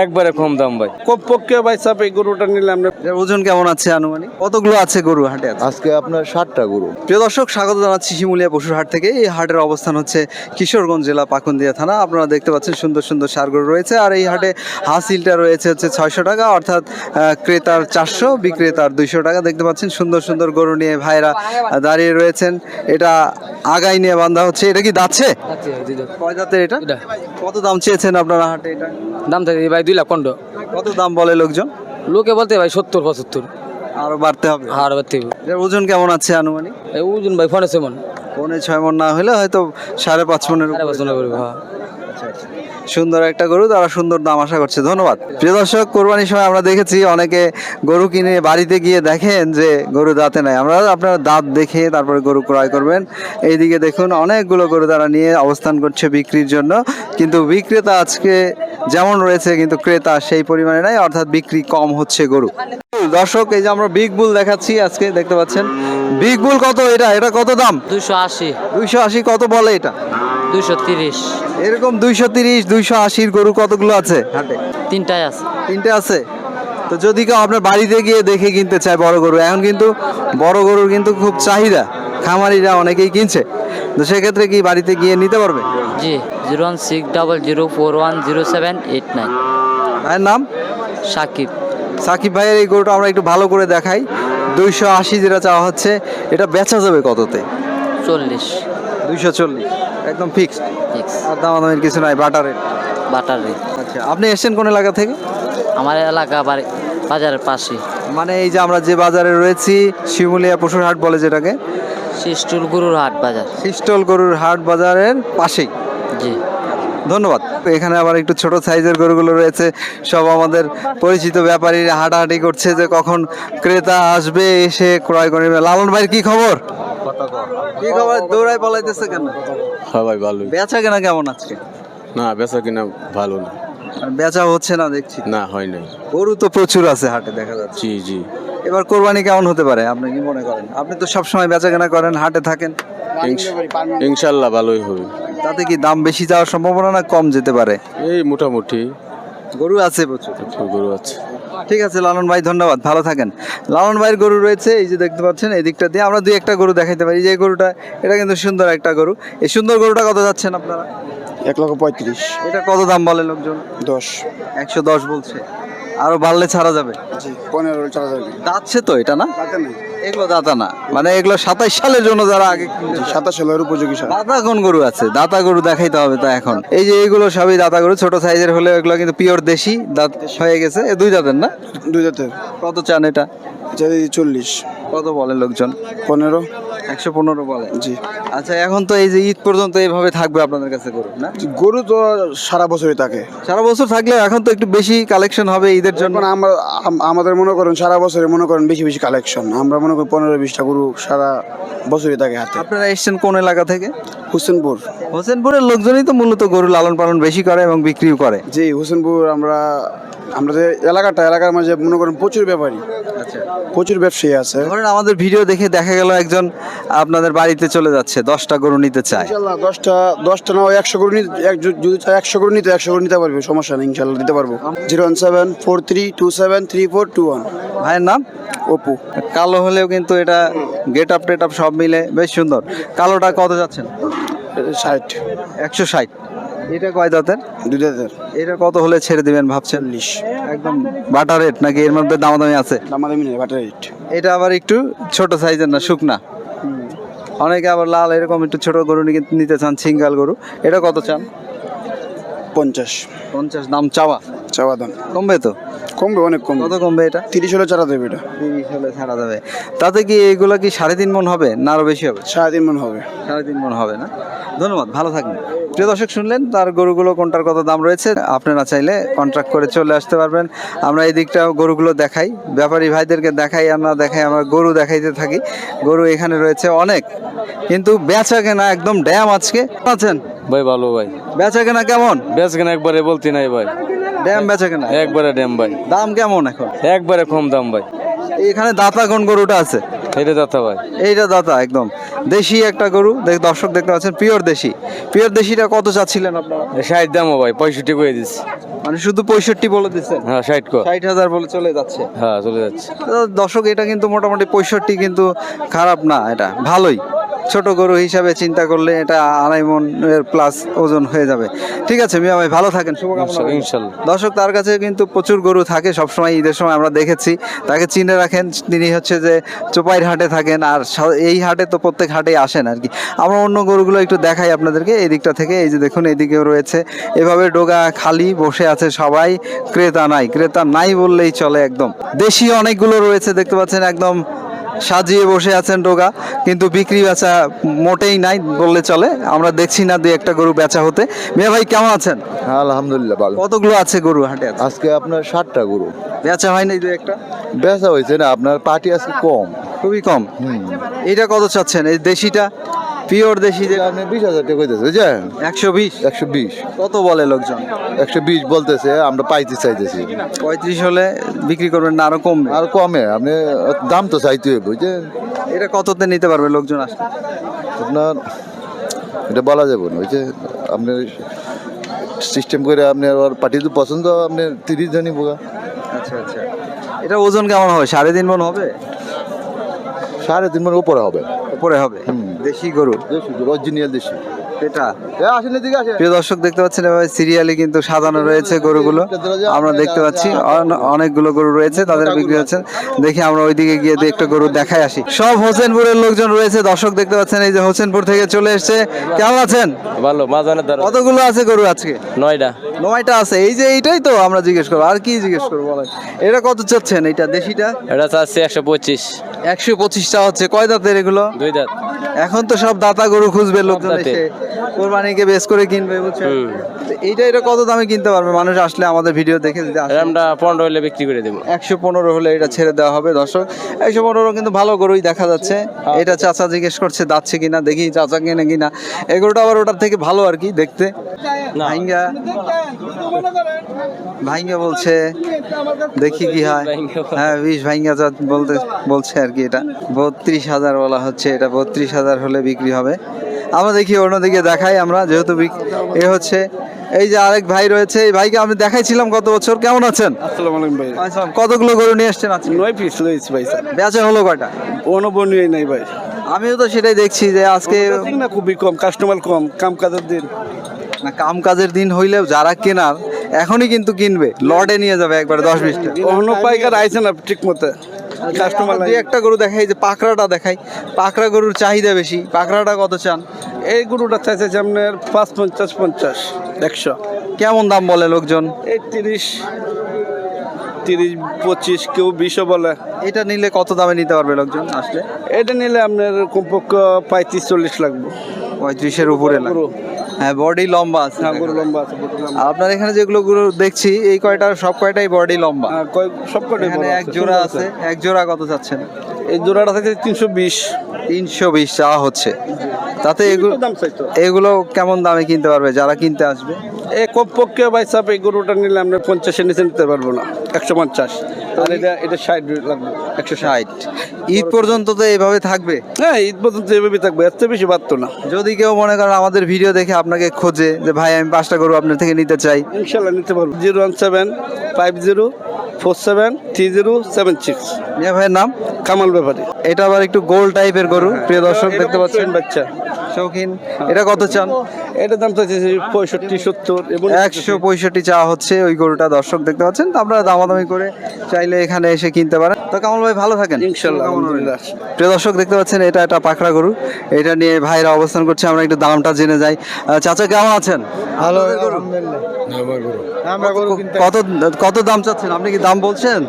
একবারে কম দাম ভাই। কমপক্ষে ভাই সাহেব এই গরুটা নিলে আমরা এর ওজন কেমন আছে আনুমানিক? কতগুলো আছে গরু হাটে আছে? আজকে আপনার 60টা গরু। প্রিয় দর্শক, স্বাগত জানাচ্ছি শিমুলিয়া পশুর হাট থেকে। এই হাটের অবস্থান হচ্ছে কিশোরগঞ্জ জেলা পাকুন্দিয়া থানা। আপনারা দেখতে পাচ্ছেন সুন্দর সুন্দর ষাঁড় গরু রয়েছে। আর এই হাটে হাসিলটা রয়েছে হচ্ছে 600 টাকা, অর্থাৎ ক্রেতার 400, বিক্রেতার 200 টাকা। দেখতে পাচ্ছেন সুন্দর সুন্দর গরু নিয়ে ভাইরা দাঁড়িয়ে রয়েছেন। এটা আগাই নিয়ে বাঁধা হচ্ছে। এটা কি দাচ্ছে? কয় দাঁতের এটা? কত দাম চেয়েছেন আপনারা হাটে এটা? দাম থাকে ভাই 2 লাখ 15। কত দাম বলে লোকজন? লোকে বলতে ভাই 70-75 আরো বাড়তে হবে। আর বাড়তে হবে। এর ওজন কেমন আছে আনুমানিক? এই ওজন ভাই 5 মন। 6.5 মণ না হলে হয়তো 5.5 মণের উপরে। পছন্দ করবে। হ্যাঁ সুন্দর একটা গরু, তারা সুন্দর দাম আশা করছে। ধন্যবাদ। প্রিয় দর্শক, কোরবানির সময় আমরা দেখেছি অনেকে গরু কিনে বাড়িতে গিয়ে দেখেন যে গরু দাঁতে নাই। আপনারা দাঁত দেখে তারপরে গরু ক্রয় করবেন। এইদিকে দেখুন অনেকগুলো গরু তারা নিয়ে অবস্থান করছে বিক্রির জন্য, কিন্তু বিক্রেতা আজকে যেমন রয়েছে কিন্তু ক্রেতা সেই পরিমাণে নাই, অর্থাৎ বিক্রি কম হচ্ছে গরু। দর্শক, এই যে আমরা বিগ বুল দেখাচ্ছি আজকে, দেখতে পাচ্ছেন বিগ বুল কত? এটা কত দাম? 280 280। কত বলে এটা? 230 এরকম 230 280 গরু কতগুলো আছে হাটে? 3টাই আছে। 3টে আছে। তো যদি কেউ আপনার বাড়িতে গিয়ে দেখে কিনতে চায় বড় গরু, এখন কিন্তু বড় গরুর কিন্তু খুব চাহিদা, খামারিরা অনেকেই কিনছে, তো সেক্ষেত্রে কি বাড়িতে গিয়ে নিতে পারবে? জি 01600410789। ভাইয়ের নাম? সাকিব। সাকিব ভাইয়ের এই গরুটা আমরা একটু ভালো করে দেখাই। 280 যেটা চাওয়া হচ্ছে, এটা বেচা যাবে কততে? 40 240 একদম ফিক্সড। ফিক্স। আর দামাদামির কিছু নাই, বাটারে। বাটারি। আচ্ছা, আপনি এসেছেন কোন এলাকা থেকে? আমার এলাকা বাজারের পাশে। মানে এই যে আমরা যে বাজারে রয়েছি, শিমুলিয়া পশুর হাট বলে যেটাকে, শিষ্টুল গরুর হাট বাজার। সিস্টল গরুর হাট বাজারের পাশেই। জি ধন্যবাদ। এখানে আবার একটু ছোট সাইজের গরুগুলো রয়েছে, সব আমাদের পরিচিত ব্যাপারীরা হাঁটাহাঁটি করছে যে কখন ক্রেতা আসবে, এসে ক্রয় করে নেবে। লালন ভাইয়ের কি খবর? কি খবর? দৌড়ায় পালাইতেছে কেন? হ্যাঁ ভাই ভালো। বেচা কেনা কেমন আজকে? না বেচা কিনা ভালো না। আর বেচা হচ্ছে না দেখছি। না হয় নাই। গরু তো প্রচুর আছে হাটে দেখা যাচ্ছে। জি জি। এবার কোরবানি কেমন হতে পারে আপনি কি মনে করেন? আপনি তো সবসময় বেচা কেনা করেন, হাটে থাকেন। ইনশাল্লাহ ভালোই হবে। তাতে কি দাম বেশি যাওয়ার সম্ভাবনা না কম যেতে পারে? এই মোটামুটি গরু আছে প্রচুর। গরু আছে। ঠিক আছে লালন ভাই, ধন্যবাদ, ভালো থাকেন। লালন ভাইয়ের গরু রয়েছে, এই যে দেখতে পাচ্ছেন এই দিকটা দিয়ে আমরা 2-1টা গরু দেখাইতে পারি। যে গরুটা, এটা কিন্তু সুন্দর একটা গরু। এই সুন্দর গরুটা কত যাচ্ছেন আপনারা? 1,35,000। এটা কত দাম বলে লোকজন? 10। 110 বলছে। আরো বাড়লে ছাড়া যাবে। জি 15 চালা যাবে। দাঁতছে তো এটা না? টাকা নেই। এগুলো দাতা না, মানে এগুলো 27 সালের জন্য যারা আগে 27 সালের উপযোগী সার। দাতা কোন গরু আছে? দাতা গরু দেখাইতে হবে তা এখন। এই যে এইগুলো সবই দাতা গরু, ছোট সাইজের হলে এগুলো কিন্তু পিওর দেশি দাঁত হয়ে গেছে। 2 দাঁতের না? 2 জাতের। কত চান এটা? 40। কত বলে লোকজন? 15। 115 বলে। জি। আচ্ছা, এখন তো এই যে ঈদ পর্যন্ত এইভাবে থাকবে আপনাদের কাছে গরু না? গরু তো সারা বছরই থাকে। সারা বছর থাকলে এখন তো একটু বেশি কালেকশন হবে ঈদের জন্য। যখন আমরা আমাদের মনে করেন সারা বছরে মনে করেন বেশি বেশি কালেকশন, আমরা মনে করি 15-20টা গরু সারা বছরই থাকে হাতে। আপনারা এসেছেন কোন এলাকা থেকে? হোসেনপুর। হোসেনপুরের লোকজনই তো মূলত গরু লালন পালন বেশি করে এবং বিক্রিও করে। জি হোসেনপুর। আমরা যে এলাকার মাঝে মনে করেন প্রচুর ব্যাপারী, আচ্ছা, প্রচুর ব্যবসায়ী আছে। ধরেন আমাদের ভিডিও দেখে দেখা গেল একজন আপনাদের বাড়িতে চলে যাচ্ছে, 10টা গরু নিতে চায়। ইনশাআল্লাহ 10টা না 100 গরু নিতে, যদি চায় 100 গরু নিতে 100 গরু নিতে পারবে, সমস্যা নেই, ইনশাআল্লাহ দিতে পারবো। 01743273421। ভাইয়ের নাম? অপু। কালো হলেও কিন্তু এটা গেট আপ টেট আপ সব মিলে বেশ সুন্দর। কালোটা কত যাচ্ছেন? 60। 160। এটা কয় দাঁতের? 2 জাতের। এটা কত হলে ছেড়ে দিবেন ভাবছেন? 40। একদম বাটার রেট নাকি এর মধ্যে দামাদামি আছে? দামাদামি নেই, বাটার রেট। এটা আবার একটু ছোট সাইজের না, শুকনা। অনেকে আবার লাল এরকম একটু ছোট গরু নিতে চান, সিঙ্গাল গরু। এটা কত চান? 50। 50 দাম চাওয়া। চাওয়া দাম কমবে তো? কমবে, অনেক কমবে। কত কমবে এটা? 30 হলে চারা দেবে এটা। 30 হলে ছাড়া যাবে। তাতে কি এইগুলা কি 3.5 মণ হবে না আরো বেশি হবে? 3.5 মণ হবে। 3.5 মণ হবে না? ধন্যবাদ, ভালো থাকবেন। প্রিয় দর্শক, শুনলেন তার গরুগুলো কোনটার কত দাম রয়েছে। আপনারা চাইলে কন্ট্রাক্ট করে চলে আসতে পারবেন। আমরা এই দিকটা গরুগুলো দেখাই, ব্যাপারী ভাইদেরকে দেখাই, আমরা গরু দেখাইতে থাকি। গরু এখানে রয়েছে অনেক, কিন্তু বেচা কেনা একদম ড্যাম আজকে। আছেন ভাই ভালো ভাই। বেচা কেনা কেমন? বেচ কেনা একবারে বলতে নাই ভাই। ড্যাম বেচা কেনা একবারে ড্যাম ভাই। দাম কেমন এখন? একবারে কম দাম ভাই। এখানে দাতা কোন গরুটা আছে? এটা দাতা ভাই। এইটা দাতা একদম দেশি একটা গরু দর্শক দেখতে পাচ্ছেন, পিওর দেশি। পিওর দেশিটা কত চাচ্ছিলেন আপনারা? 60 দামও ভাই, 65 করে দিচ্ছি। মানে শুধু 65 বলে দিচ্ছেন? হ্যাঁ 60 কো। 60,000 বলে চলে যাচ্ছে। হ্যাঁ চলে যাচ্ছে। তো দর্শক এটা কিন্তু মোটামুটি 65 কিন্তু খারাপ না, এটা ভালোই। ছোট গরু হিসাবে চিন্তা করলে এটা 2.5 মণ এর প্লাস ওজন হয়ে যাবে। ঠিক আছে মিয়া ভাই, ভালো থাকেন, শুভকামনা রইল। ইনশাল্লাহ। দর্শক তার কাছে কিন্তু প্রচুর গরু থাকে সবসময়, ঈদের সময় আমরা দেখেছি তাকে চিনে রাখেন। তিনি হচ্ছে যে চোপাইর হাটে থাকেন, আর এই হাটে তো প্রত্যেক হাটেই আসেন আর কি। আমরা অন্য গরুগুলো একটু দেখাই আপনাদেরকে এই দিকটা থেকে। এই যে দেখুন এদিকেও রয়েছে, এভাবে ডোগা খালি বসে আছে সবাই, ক্রেতা নাই, ক্রেতা নাই বললেই চলে। একদম দেশি অনেকগুলো রয়েছে দেখতে পাচ্ছেন, একদম সাজিয়ে বসে আছেন ডোগা, কিন্তু বিক্রি বেচা মোটেই নাই বললে চলে। আমরা দেখছি না দুই একটা গরু বেচা হতে। মিয়া ভাই কেমন আছেন? আলহামদুলিল্লাহ ভালো। কতগুলো আছে গরু হাটে? আছে আজকে আপনার 60টা গরু বেচা হয় নাই দুই একটা? বেচা হয়েছে না, আপনার পার্টি আজকে কম। খুবই কম। এইটা কত চাচ্ছেন এই দেশিটা? পিওর দেশি যেটা আপনি 20,000 টাকা কইতেছে বুঝছেন? 120। 120 কত বলে লোকজন? 120 বলতেছে, আমরা পাইতে চাইতেছি। 35 হলে বিক্রি করবেন না আরো কমবে? আর কমে আপনি দাম তো চাইতে হবে বুঝছেন। এটা কততে নিতে পারবে লোকজন আসলে? আপনার এটা বলা যাবে না বুঝছেন, আপনি সিস্টেম করে আপনি আর পার্টি তো পছন্দ, আপনি 30 জনই বোকা। আচ্ছা আচ্ছা, এটা ওজন কেমন হবে? 3.5 মণ হবে? 3.5 মণ উপরে হবে। উপরে হবে। দেশি গরু দেশি গরু, অরিজিনাল দেশি। এটা আসেন এদিকে আসেন। প্রিয় দর্শক দেখতে পাচ্ছেন এভাবে সিরিয়ালি কিন্তু সাজানো রয়েছে গরুগুলো। আমরা দেখতে পাচ্ছি অনেকগুলো গরু রয়েছে, তাদের বিক্রি হচ্ছে। দেখি আমরা ওইদিকে গিয়ে একটা গরু দেখাই আসি। সব হোসেনপুরের লোকজন রয়েছে দর্শক দেখতে পাচ্ছেন, এই যে হোসেনপুর থেকে চলে এসেছে। কেমন আছেন? ভালো। মাজানের দ্বারা কতগুলো আছে গরু আজকে? 9টা। 9টা আছে। এই যে এইটাই তো আমরা জিজ্ঞেস করবো, আর কি জিজ্ঞেস করবো বলেন। এটা কত চাচ্ছেন এইটা দেশিটা? এটা চাচ্ছি 125। 125টা হচ্ছে। কয় দাঁতের এগুলো? 2 দাঁত। এখন তো সব দাতা গরু খুঁজবে লোকজন দাঁতের। এসে, কোরবানিকে বেশ করে কিনবে বুঝছেন। তো এটা কত দামে কিনতে পারবে মানুষ আসলে আমাদের ভিডিও দেখে? যদি আসে আমরা 15 হলে বিক্রি করে দেবো। 115 হলে এটা ছেড়ে দেওয়া হবে দর্শক। 115 কিন্তু ভালো গরুই দেখা যাচ্ছে। এটা চাচা জিজ্ঞেস করছে দাচ্ছে কিনা, দেখি চাচা কিনে কিনা। এই গরুটা আবার ওটার থেকে ভালো আর কি দেখতে। ভাইঙ্গা ভাইঙ্গা বলছে, দেখি কি হয়। হ্যাঁ 20 ভাইঙ্গা বলছে আর কি। এটা 32,000 বলা হচ্ছে, এটা 32,000 হলে বিক্রি হবে। আমরা দেখি অন্যদিকে দেখাই আমরা, যেহেতু এ হচ্ছে এই যে আরেক ভাই রয়েছে, এই ভাইকে আমি দেখাইছিলাম গত বছর। কেমন আছেন? আসসালামু আলাইকুম ভাই। আসসালাম। কতগুলো গরু নিয়ে আসছেন আজকে? 9 পিস লইছি ভাই স্যার। বেচা হলো কয়টা? কোনো বনিয়ে নাই ভাই। আমিও তো সেটাই দেখছি যে আজকে না খুবই কম, কাস্টমার কম, কাম কাজের দিন। না, কাম কাজের দিন হইলেও যারা কেনার এখনই কিন্তু কিনবে, লটে নিয়ে যাবে একবারে 10-20টা। অন্য পাইকার আইছে না ঠিক মতো, কাস্টমার দুই একটা গরু দেখাই, যে পাকড়াটা দেখাই। পাকড়া গরুর চাহিদা বেশি, পাকড়াটা কত চান? এই গরুটা চাইছে যে আপনার 550, 50, 100। কেমন দাম বলে লোকজন? এই 30, 25, কেউ 20 বলে। এটা নিলে কত দামে নিতে পারবে লোকজন আসলে? এটা নিলে আপনার কমপক্ষে 35-40 লাগবে। 35-এর উপরে না? গরু। হ্যাঁ বডি লম্বা আছে। হ্যাঁ গরু লম্বা আছে, বডি লম্বা। আর আপনার এখানে যেগুলো গরু দেখছি এই কয়টা সব কয়টাই বডি লম্বা। হ্যাঁ, সব কটাই এখানে বড় এক আছে, জোড়া সুন্দর আছে, এক জোড়া কত চাচ্ছেন? এই জোড়াটা চাইছে 320। 320 চাওয়া হচ্ছে। তাতে এগুলো দাম চাইতো। এগুলো কেমন দামে কিনতে পারবে যারা কিনতে আসবে? এই কমপক্ষে ভাই সাহেব এই গরুটা নিলে আমরা 50-এর নিচে নিতে পারবো না, 150। আর এটা 60 লাগবে, 160। ঈদ পর্যন্ত তো এইভাবে থাকবে? হ্যাঁ ঈদ পর্যন্ত এভাবে থাকবে, এর চেয়ে বেশি বাড়তো না। যদি কেউ মনে করেন আমাদের ভিডিও দেখে আপনাকে খোঁজে যে ভাই আমি 5টা গরু আপনার থেকে নিতে চাই, ইনশাল্লাহ নিতে পারবো। 01750303076। মিয়া ভাইয়ের নাম? কামাল ব্যাপারী। এটা আবার একটু গোল টাইপের গরু, প্রিয় দর্শক দেখতে পাচ্ছেন, বাচ্চা শৌখিন। এটা কত চান? এটার দাম চাইছে 65-70 এবং 165 চাওয়া হচ্ছে ওই গরুটা, দর্শক দেখতে পাচ্ছেন। তো আপনারা দামাদামি করে চাইলে এখানে এসে কিনতে পারেন। তো কামাল ভাই ভালো থাকেন ইনশাল্লাহ, আলহামদুলিল্লাহ। প্রিয় দর্শক দেখতে পাচ্ছেন এটা একটা পাকড়া গরু, এটা নিয়ে ভাইরা অবস্থান করছে। আমরা একটু দামটা জেনে যাই। চাচা কেমন আছেন? ভালো, কত কত দাম চাচ্ছেন? আপনি কি দাম বলছেন?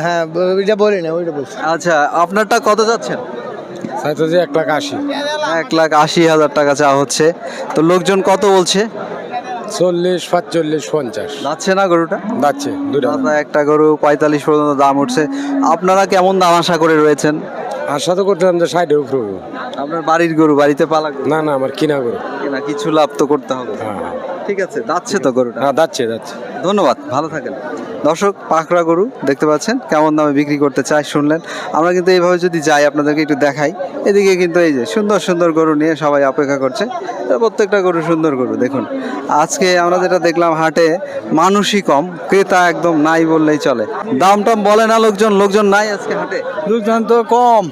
হ্যাঁ ওইটা বলি না, ওইটা বলছি। আচ্ছা আপনারটা কত চাচ্ছেন? 180,000 1,80,000 টাকা চাওয়া হচ্ছে। তো লোকজন কত বলছে? 40, 45, 50 যাচ্ছে না গরুটা? যাচ্ছে দুটা। দাদা একটা গরু 45 পর্যন্ত দাম উঠছে। আপনারা কেমন দাম আশা করে রয়েছেন? আশা তো করতাম যে 60-এর উপরে হবে। আপনার বাড়ির গরু, বাড়িতে পালা গরু? না না, আমার কিনা গরু। না, কিছু লাভ তো করতে হবে। হ্যাঁ ঠিক আছে, যাচ্ছে তো গরুটা। হ্যাঁ যাচ্ছে যাচ্ছে। ধন্যবাদ, ভালো থাকেন। দর্শক, পাকড়া গরু দেখতে পাচ্ছেন কেমন দামে বিক্রি করতে চাই শুনলেন। আমরা কিন্তু এইভাবে যদি যাই আপনাদেরকে একটু দেখাই, এদিকে কিন্তু এই যে সুন্দর সুন্দর গরু নিয়ে সবাই অপেক্ষা করছে। প্রত্যেকটা গরু সুন্দর গরু। দেখুন আজকে আমরা যেটা দেখলাম, হাটে মানুষই কম, ক্রেতা একদম নাই বললেই চলে। দাম টাম বলে না লোকজন, লোকজন নাই আজকে হাটে। লোকজন তো কম,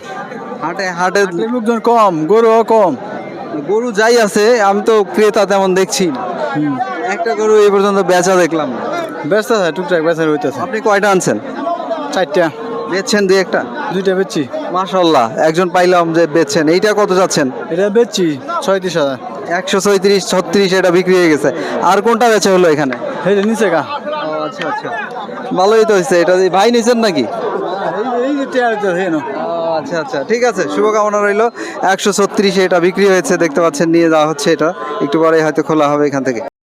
হাটে হাটে লোকজন কম, গরুও কম। গরু যাই আছে, আমি তো ক্রেতা তেমন দেখছি না। একটা গরু এই পর্যন্ত বেচা দেখলাম না। ব্যস্ত আছে, টুকটাক বেচা হইতেছে। আপনি কয়টা আনছেন? 4টা, বেচছেন দুই একটা? 2টা বেচছি। মাশাল্লাহ, একজন পাইলাম যে বেচছেন। এইটা কত যাচ্ছেন? এটা বেচছি 37,000। 136, 36 এটা বিক্রি হয়ে গেছে। আর কোনটা বেচা হলো এখানে? এই যে নিচে গা, আচ্ছা আচ্ছা, ভালোই তো হয়েছে। এটা কি ভাই নিছেন নাকি? এই যে টিয়ার আচ্ছা আচ্ছা, ঠিক আছে, শুভকামনা রইলো। 136 এটা বিক্রি হয়েছে দেখতে পাচ্ছেন, নিয়ে যাওয়া হচ্ছে। এটা একটু পরে হয়তো খোলা হবে এখান থেকে।